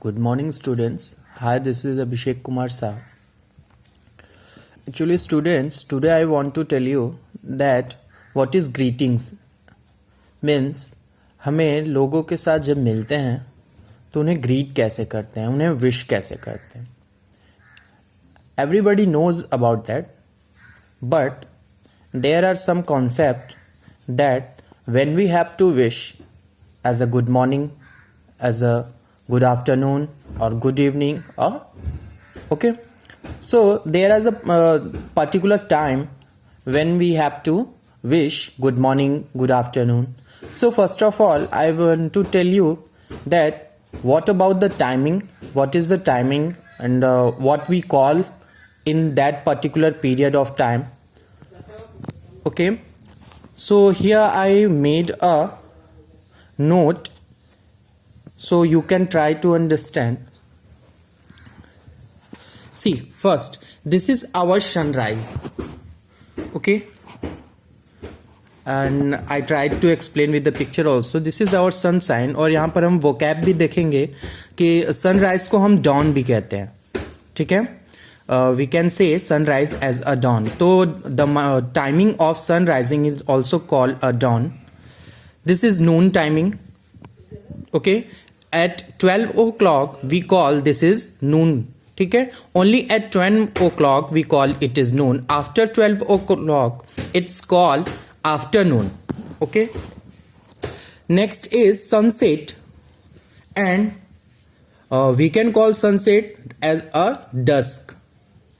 Good morning, students. Hi, this is Abhishek Kumar Shah. Actually, students, today I want to tell you that what is greetings means हमें लोगों के साथ जब मिलते हैं तो उन्हें ग्रीट कैसे करते हैं, उन्हें विश कैसे करते हैं. Everybody knows about that, but there are some concepts that when we have to wish as a good morning, as a good afternoon or good evening or okay, so there is a particular time when we have to wish good morning, good afternoon. So first of all I want to tell you that what about the timing, what is the timing and what we call in that particular period of time. Okay, so here I made a note so you can try to understand. See, first this is our sunrise, okay, and I tried to explain with the picture also. This is our sun sign और यहाँ पर हम vocab भी देखेंगे कि sunrise को हम dawn भी कहते हैं, ठीक है. We can say sunrise as a dawn. तो the timing of sun rising is also called a dawn. This is noon timing, okay. At 12 o'clock we call this is noon, ठीक है. Only at 12 o'clock we call it is noon. After 12 o'clock it's called afternoon, okay. Next is sunset, and we can call sunset as a dusk,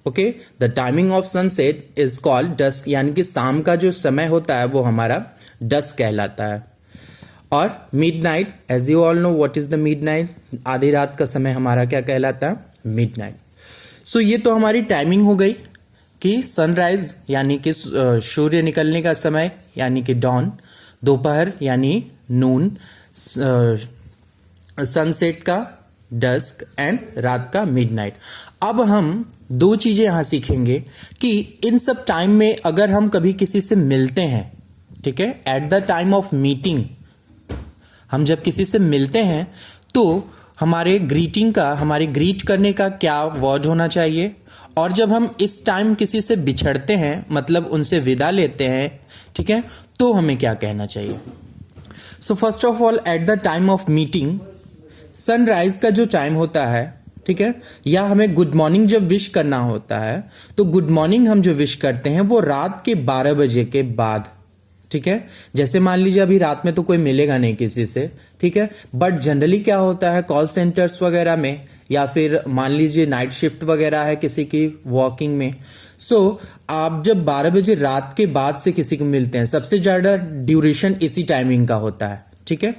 okay. The timing of sunset is called dusk, यानी कि शाम का जो समय होता है वो हमारा dusk कहलाता है. और midnight, as you all know what is the midnight, आधी रात का समय हमारा क्या कहलाता है, midnight. So ये तो हमारी टाइमिंग हो गई कि सनराइज यानी कि सूर्य निकलने का समय यानी कि डॉन, दोपहर यानी नून, सनसेट का डस्क एंड रात का मिडनाइट. अब हम दो चीजें यहां सीखेंगे कि इन सब टाइम में अगर हम कभी किसी से मिलते हैं, ठीक है, eight the time of meeting हम जब किसी से मिलते हैं तो हमारे ग्रीटिंग का, हमारे ग्रीट करने का क्या वर्ड होना चाहिए, और जब हम इस टाइम किसी से बिछड़ते हैं मतलब उनसे विदा लेते हैं, ठीक है, तो हमें क्या कहना चाहिए. So first of all at the time of meeting, sunrise का जो टाइम होता है, ठीक है, या हमें गुड मॉर्निंग जब विश करना होता है तो गुड मॉर्निंग हम जो विश करते हैं वो रात के 12 बजे के बाद, ठीक है. जैसे मान लीजिए अभी रात में तो कोई मिलेगा नहीं किसी से, ठीक है, बट जनरली क्या होता है कॉल सेंटर्स वगैरह में, या फिर मान लीजिए नाइट शिफ्ट वगैरह है किसी की वर्किंग में, सो आप जब 12 बजे रात के बाद से किसी को मिलते हैं, सबसे ज्यादा ड्यूरेशन इसी टाइमिंग का होता है, ठीक है.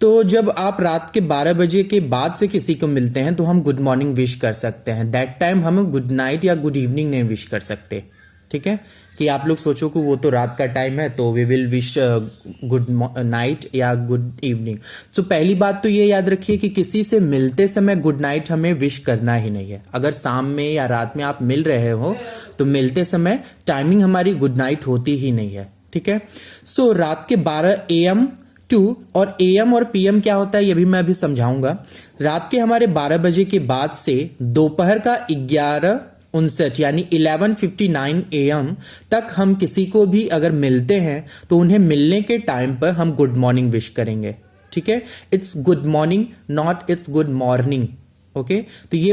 तो जब आप रात के 12 बजे के बाद से किसी को मिलते हैं तो हम गुड मॉर्निंग विश कर सकते हैं. दैट टाइम हम गुड नाइट या गुड इवनिंग नहीं विश कर सकते, ठीक है, कि आप लोग सोचो कि वो तो रात का टाइम है तो we will wish good night या गुड इवनिंग. तो पहली बात तो ये याद रखिए कि किसी से मिलते समय गुड नाइट हमें विश करना ही नहीं है. अगर शाम में या रात में आप मिल रहे हो तो मिलते समय टाइमिंग हमारी गुड नाइट होती ही नहीं है, ठीक है. सो रात के 12 AM टू, और AM और PM क्या होता है ये भी मैं अभी समझाऊंगा. रात के हमारे 12 बजे के बाद से दोपहर का 11:59 यानी 11:59 AM तक हम किसी को भी अगर मिलते हैं तो उन्हें मिलने के टाइम पर हम गुड मॉर्निंग विश करेंगे, ठीक है. It's good morning, not it's good morning, okay. तो ये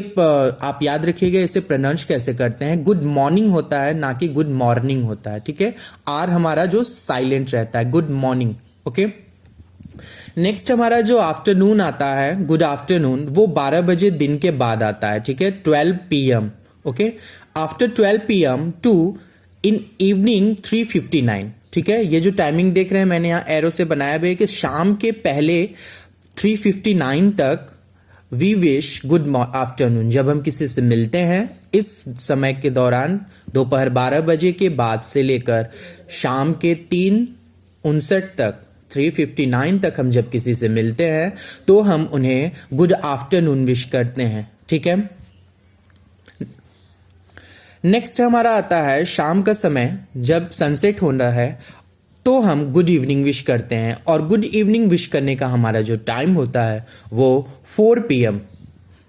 आप याद रखिएगा इसे प्रोनाउंस कैसे करते हैं. गुड मॉर्निंग होता है ना कि गुड मॉर्निंग होता है, ठीक है. आर हमारा जो साइलेंट रहता है, गुड मॉर्निंग, ओके. नेक्स्ट हमारा जो आफ्टरनून आता है, गुड आफ्टरनून, वो 12 बजे दिन के बाद आता है, ठीक है, 12 PM, okay. After 12 PM to in evening 3:59, ठीक है. ये जो टाइमिंग देख रहे हैं मैंने यहाँ एरो से बनाया हुआ है कि शाम के पहले 3:59 तक वी विश गुड आफ्टरनून. जब हम किसी से मिलते हैं इस समय के दौरान दोपहर 12 बजे के बाद से लेकर शाम के 3:59 तक, 3:59 तक हम जब किसी से मिलते हैं तो हम उन्हें गुड आफ्टरनून विश करते हैं, ठीक है. नेक्स्ट हमारा आता है शाम का समय, जब सनसेट हो रहा है तो हम गुड इवनिंग विश करते हैं, और गुड इवनिंग विश करने का हमारा जो टाइम होता है वो 4 PM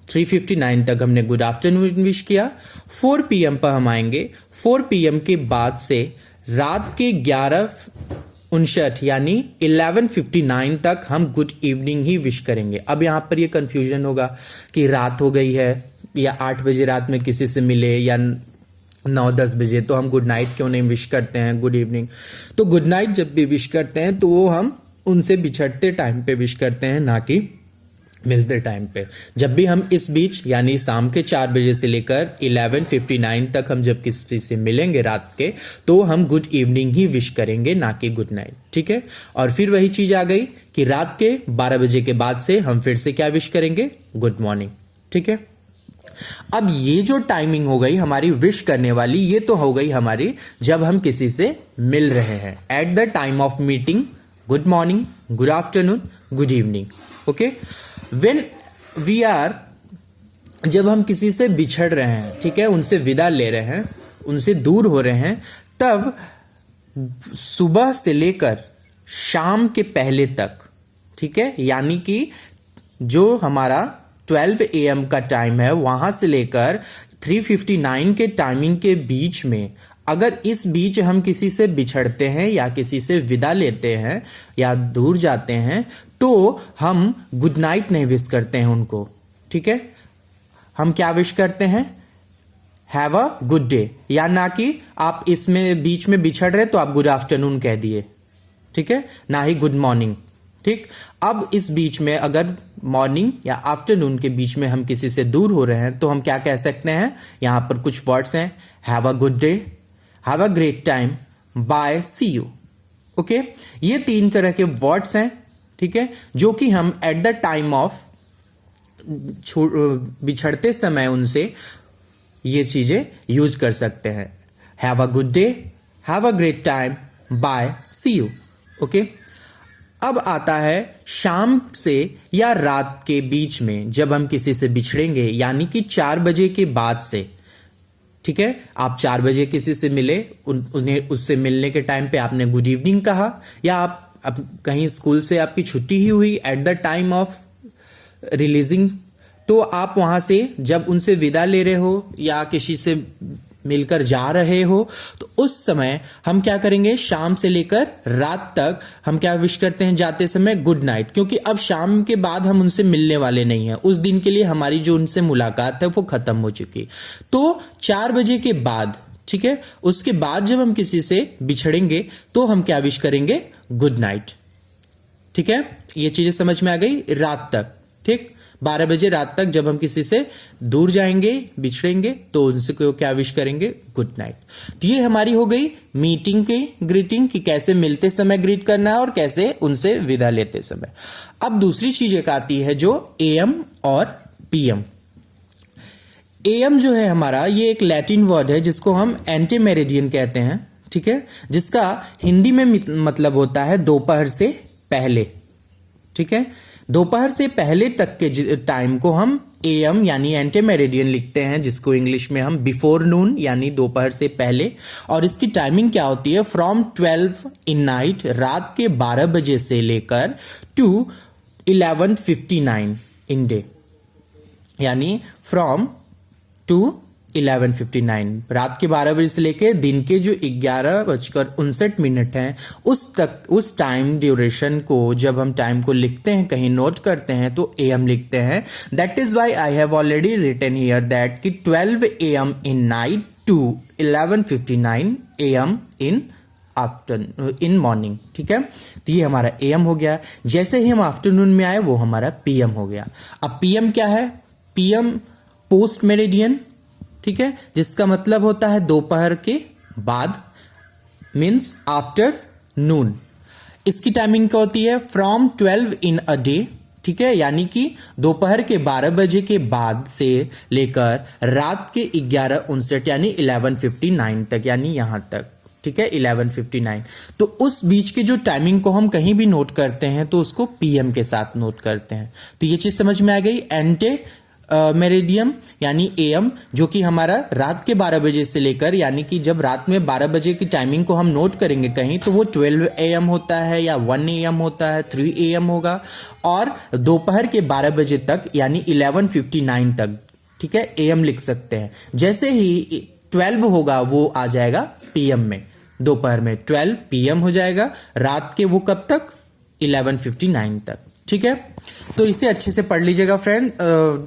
3:59 तक हमने गुड आफ्टरनून विश किया। 4 PM पर हम आएंगे। 4 PM के बाद से रात के 11:59 यानी 11:59 तक हम गुड इवनिंग ही विश करेंगे। अब यहाँ पर ये कंफ्यूजन होगा कि रात हो गई है या 8 बजे रात में किसी से मिले या 9-10 बजे, तो हम गुड नाइट क्यों नहीं विश करते हैं, गुड इवनिंग। तो गुड नाइट जब भी विश करते हैं तो वो हम उनसे बिछड़ते टाइम पे विश करते हैं, ना कि मिलते टाइम पे। जब भी हम इस बीच यानी शाम के 4 बजे से लेकर 11:59 तक हम जब किसी से मिलेंगे रात के, तो हम गुड इवनिंग ही विश करेंगे, ना कि गुड नाइट। ठीक है, और फिर वही चीज आ गई कि रात के 12 बजे के बाद से हम फिर से क्या विश करेंगे, गुड मॉर्निंग। ठीक है, अब ये जो टाइमिंग हो गई हमारी विश करने वाली, ये तो हो गई हमारी जब हम किसी से मिल रहे हैं, at the time of meeting, good morning, good afternoon, good evening. Okay, when we are, जब हम किसी से बिछड़ रहे हैं, ठीक है, उनसे विदा ले रहे हैं, उनसे दूर हो रहे हैं, तब सुबह से लेकर शाम के पहले तक, ठीक है, यानी कि जो हमारा 12 AM का टाइम है, वहां से लेकर 3:59 के टाइमिंग के बीच में, अगर इस बीच हम किसी से बिछड़ते हैं या किसी से विदा लेते हैं या दूर जाते हैं, तो हम गुड नाइट नहीं विश करते हैं उनको। ठीक है, हम क्या विश करते हैं, हैव अ गुड डे, या ना कि आप इसमें बीच में बिछड़ रहे तो आप गुड आफ्टरनून कह दिए। ठीक है, ना ही गुड मॉर्निंग। ठीक, अब इस बीच में अगर मॉर्निंग या आफ्टरनून के बीच में हम किसी से दूर हो रहे हैं तो हम क्या कह सकते हैं, यहां पर कुछ वर्ड्स हैं, have a good day, have a great time, bye, see you. Okay, ये 3 तरह के वर्ड्स हैं, ठीक है, जो कि हम एट द टाइम ऑफ बिछड़ते समय उनसे ये चीजें यूज कर सकते हैं, have a good day, have a great time, bye, see you. Okay, अब आता है शाम से या रात के बीच में जब हम किसी से बिछड़ेंगे, यानी कि 4 बजे के बाद से। ठीक है, आप 4 बजे किसी से मिले, उन्हें उससे मिलने के टाइम पे आपने गुड इवनिंग कहा, या आप कहीं स्कूल से आपकी छुट्टी ही हुई eight the time of releasing, तो आप वहां से जब उनसे विदा ले रहे हो या किसी से मिलकर जा रहे हो, तो उस समय हम क्या करेंगे, शाम से लेकर रात तक हम क्या विश करते हैं जाते समय, गुड नाइट, क्योंकि अब शाम के बाद हम उनसे मिलने वाले नहीं हैं, उस दिन के लिए हमारी जो उनसे मुलाकात है वो खत्म हो चुकी। तो 4 बजे के बाद, ठीक है, उसके बाद जब हम किसी से बिछड़ेंगे तो हम क्या विश करेंगे, गुड नाइट। ठीक है, ये चीजें समझ में आ गई। रात तक, ठीक, 12 बजे रात तक जब हम किसी से दूर जाएंगे, बिछड़ेंगे, तो उनसे क्या विश करेंगे, गुड नाइट। तो ये हमारी हो गई मीटिंग की ग्रीटिंग, कि कैसे मिलते समय ग्रीट करना है और कैसे उनसे विदा लेते समय। अब दूसरी चीज एक आती है जो AM और PM। AM जो है हमारा, ये एक लैटिन वर्ड है जिसको हम एंटीमेरिडियन कहते हैं, ठीक है, जिसका हिंदी में मतलब होता है दोपहर से पहले। ठीक है, दोपहर से पहले तक के टाइम को हम AM यानी एंटीमेरिडियन लिखते हैं, जिसको इंग्लिश में हम बिफोर नून यानी दोपहर से पहले, और इसकी टाइमिंग क्या होती है, फ्रॉम 12 इन नाइट, रात के 12 बजे से लेकर टू 11:59 इन डे, यानी फ्रॉम टू 11:59, रात के 12 बजे से लेके दिन के जो 11:59 हैं उस टाइम ड्यूरेशन को जब हम टाइम को लिखते हैं, कहीं नोट करते हैं, तो AM लिखते हैं। That is why I have already written here that कि 12 AM in night to 11:59 AM in morning. ठीक है, तो ये हमारा AM हो गया। जैसे ही हम आफ्टरनून में आए वो हमारा PM हो गया। अब PM क्या है, PM पोस्ट मेरिडियन, ठीक है, जिसका मतलब होता है दोपहर के बाद, मीन्स आफ्टर नून। इसकी टाइमिंग क्या होती है, फ्रॉम 12 इन अ डे, ठीक है, यानी कि दोपहर के 12 बजे के बाद से लेकर रात के 11:59 यानी 11:59 तक, यानी यहां तक। ठीक है, 11:59। तो उस बीच की जो टाइमिंग को हम कहीं भी नोट करते हैं तो उसको PM के साथ नोट करते हैं। तो ये चीज समझ में आ गई। मेरिडियम यानी एएम, जो कि हमारा रात के 12 बजे से लेकर, यानी कि जब रात में 12 बजे की टाइमिंग को हम नोट करेंगे कहीं, तो वो 12 AM होता है या 1 AM होता है, 3 AM होगा, और दोपहर के 12 बजे तक यानी 11:59 तक, ठीक है, AM लिख सकते हैं। जैसे ही 12 होगा वो आ जाएगा PM में, दोपहर में 12 PM हो जाएगा, रात के वो कब तक, 11:59 तक, ठीक है। तो इसे अच्छे से पढ़ लीजिएगा फ्रेंड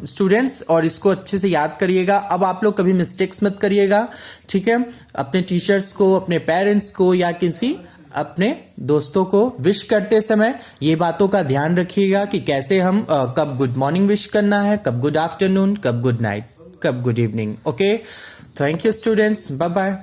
स्टूडेंट्स, और इसको अच्छे से याद करिएगा। अब आप लोग कभी मिस्टेक्स मत करिएगा, ठीक है। अपने टीचर्स को, अपने पेरेंट्स को या किसी अपने दोस्तों को विश करते समय ये बातों का ध्यान रखिएगा कि कैसे हम कब गुड मॉर्निंग विश करना है, कब गुड आफ्टरनून, कब गुड नाइट, कब good evening. Okay, thank you students, bye bye.